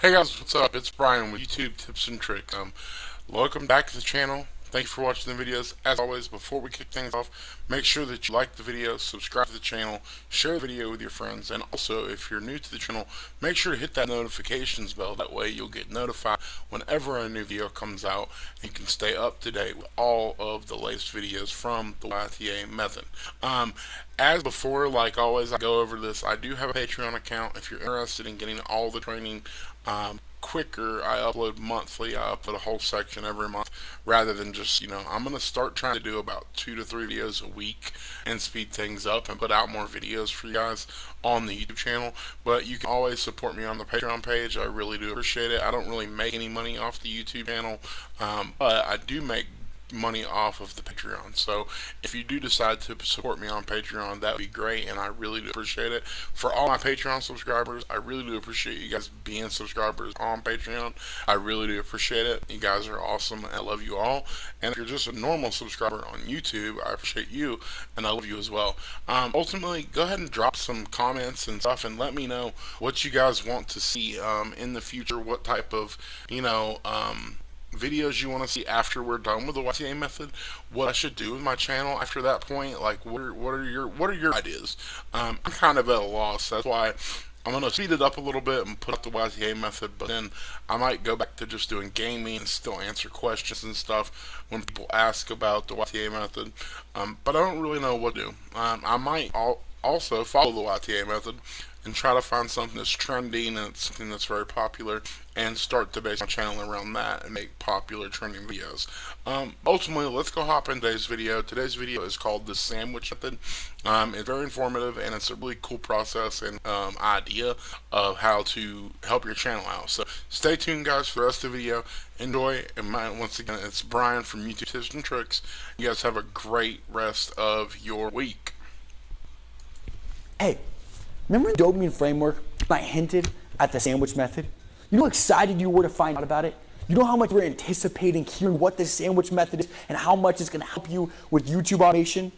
Hey guys, what's up? It's Brian with YouTube Tips and Tricks. Welcome back to the channel. Thank you for watching the videos. As always, before we kick things off, make sure that you like the video, subscribe to the channel, share the video with your friends, and also, if you're new to the channel, make sure to hit that notifications bell. That way you'll get notified whenever a new video comes out, and you can stay up to date with all of the latest videos from the YTA method. As before, like always, I go over this. I do have a Patreon account. If you're interested in getting all the training quicker, I upload monthly. I upload a whole section every month rather than just, I'm going to start trying to do about 2 to 3 videos a week and speed things up and put out more videos for you guys on the YouTube channel. But you can always support me on the Patreon page. I really do appreciate it. I don't really make any money off the YouTube channel, but I do make money off of the Patreon. So if you do decide to support me on Patreon, that would be great, and I really do appreciate it. For all my Patreon subscribers, I really do appreciate you guys being subscribers on Patreon. I really do appreciate it. You guys are awesome, and I love you all. And if you're just a normal subscriber on YouTube, I appreciate you, and I love you as well. Ultimately, go ahead and drop some comments and stuff, and let me know what you guys want to see in the future, what type of, videos you want to see after we're done with the YTA method, what I should do with my channel after that point. Like, what are your ideas? I'm kind of at a loss. That's why I'm going to speed it up a little bit and put up the YTA method, but then I might go back to just doing gaming and still answer questions and stuff when people ask about the YTA method. But I don't really know what to do. I might also follow the YTA method and try to find something that's trending and something that's very popular and start to base my channel around that and make popular trending videos. Ultimately, let's go hop in today's video. Today's video is called the sandwich method. It's very informative, and it's a really cool process and idea of how to help your channel out. So stay tuned, guys, for the rest of the video. Enjoy, and once again, it's Brian from YouTube Tips and Tricks. You guys have a great rest of your week. Hey, remember the dopamine framework I hinted at the sandwich method? You know how excited you were to find out about it? You know how much we're anticipating hearing what this sandwich method is and how much it's going to help you with YouTube automation?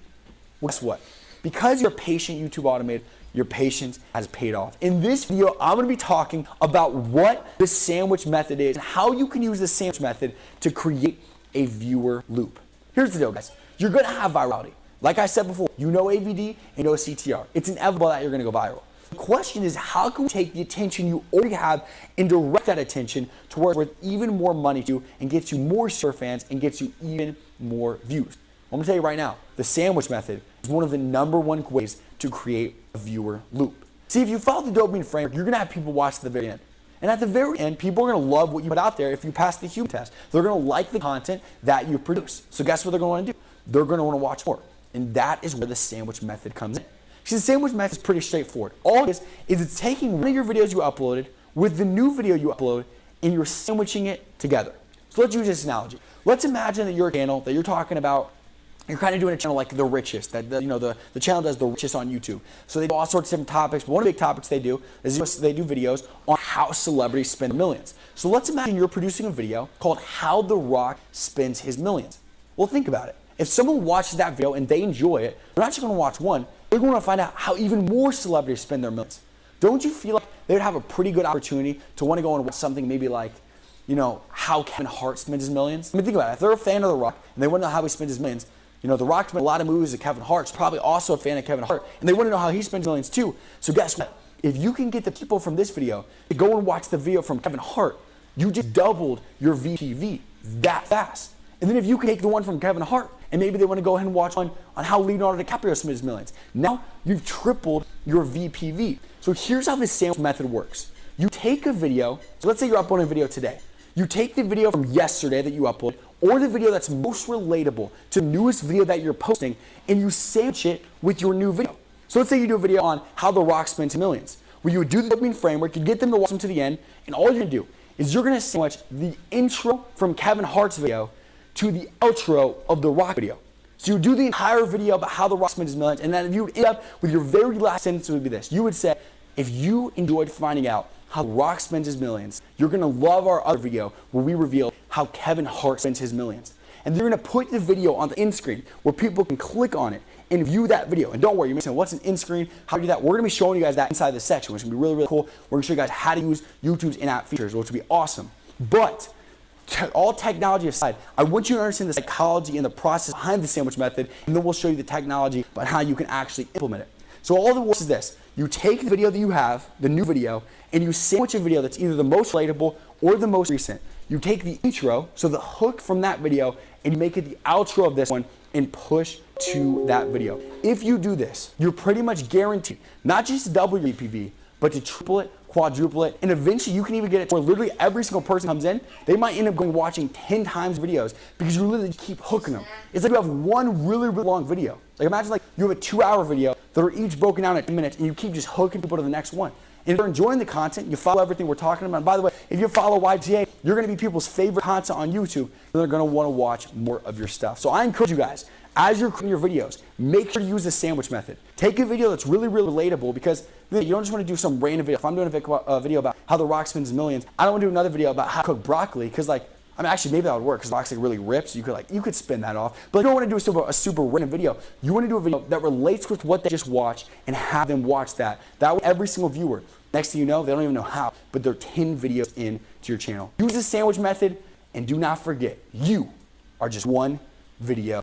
Well, guess what? Because you're a patient YouTube automator, your patience has paid off. In this video, I'm going to be talking about what the sandwich method is and how you can use the sandwich method to create a viewer loop. Here's the deal, guys. You're going to have virality. Like I said before, you know AVD and you know CTR. It's inevitable that you're going to go viral. The question is, how can we take the attention you already have and direct that attention to where it's worth even more money to you and gets you more super fans and gets you even more views? I'm going to tell you right now, the sandwich method is one of the #1 ways to create a viewer loop. See, if you follow the dopamine framework, you're going to have people watch to the very end. And at the very end, people are going to love what you put out there if you pass the human test. They're going to like the content that you produce. So guess what they're going to want to do? They're going to want to watch more. And that is where the sandwich method comes in. See, the sandwich method is pretty straightforward. All it is it's taking one of your videos you uploaded with the new video you upload, and you're sandwiching it together. So let's use this analogy. Let's imagine that you're a channel that you're talking about. You're kind of doing a channel like The Richest, that the channel does The Richest on YouTube. So they do all sorts of different topics. But one of the big topics they do is they do videos on how celebrities spend millions. So let's imagine you're producing a video called How The Rock Spends His Millions. Well, think about it. If someone watches that video and they enjoy it, they're not just going to watch one, they're going to find out how even more celebrities spend their millions. Don't you feel like they would have a pretty good opportunity to want to go and watch something maybe like, how Kevin Hart spends his millions? I mean, think about it. If they're a fan of The Rock and they want to know how he spends his millions, The Rock spent a lot of movies with Kevin Hart's probably also a fan of Kevin Hart, and they want to know how he spends millions too. So guess what? If you can get the people from this video to go and watch the video from Kevin Hart, you just doubled your VPV that fast. And then if you can take the one from Kevin Hart, and maybe they want to go ahead and watch one on how Leonardo DiCaprio spent his millions. Now you've tripled your VPV. So here's how the sandwich method works. You take a video, so let's say you're uploading a video today. You take the video from yesterday that you uploaded, or the video that's most relatable to the newest video that you're posting, and you sandwich it with your new video. So let's say you do a video on how The Rock spends millions, where you would do the dopamine framework, you get them to watch them to the end, and all you're going to do is you're going to sandwich the intro from Kevin Hart's video to the outro of The Rock video. So you do the entire video about how The Rock spends his millions, and then if you end up with your very last sentence, it would be this. You would say, if you enjoyed finding out how The Rock spends his millions, you're going to love our other video where we reveal how Kevin Hart spends his millions. And they're going to put the video on the end screen where people can click on it and view that video. And don't worry, you're saying, what's an in-screen? How do you do that? We're going to be showing you guys that inside this section, which is going to be really, really cool. We're going to show you guys how to use YouTube's in-app features, which will be awesome. But all technology aside, I want you to understand the psychology and the process behind the sandwich method, and then we'll show you the technology about how you can actually implement it. So all that works is this. You take the video that you have, the new video, and you sandwich a video that's either the most relatable or the most recent. You take the intro, so the hook from that video, and you make it the outro of this one and push to that video. If you do this, you're pretty much guaranteed not just to double your EPV, but to triple it, quadruple it, and eventually you can even get it where literally every single person comes in, they might end up going watching 10 times videos because you literally keep hooking them. It's like you have one really, really long video. Like imagine like you have a 2-hour video that are each broken down at 10 minutes and you keep just hooking people to the next one. And if you're enjoying the content, you follow everything we're talking about. And by the way, if you follow YTA, you're going to be people's favorite content on YouTube, and they're going to want to watch more of your stuff. So I encourage you guys, as you're creating your videos, make sure to use the sandwich method. Take a video that's really, really relatable because you don't just want to do some random video. If I'm doing a video about how The Rock spends millions, I don't want to do another video about how to cook broccoli because actually maybe that would work because Rock's like really ripped, so you could spin that off. But you don't want to do a super random video. You want to do a video that relates with what they just watched and have them watch that. That way every single viewer, next thing you know, they don't even know how, but they're 10 videos into your channel. Use the sandwich method and do not forget, you are just one video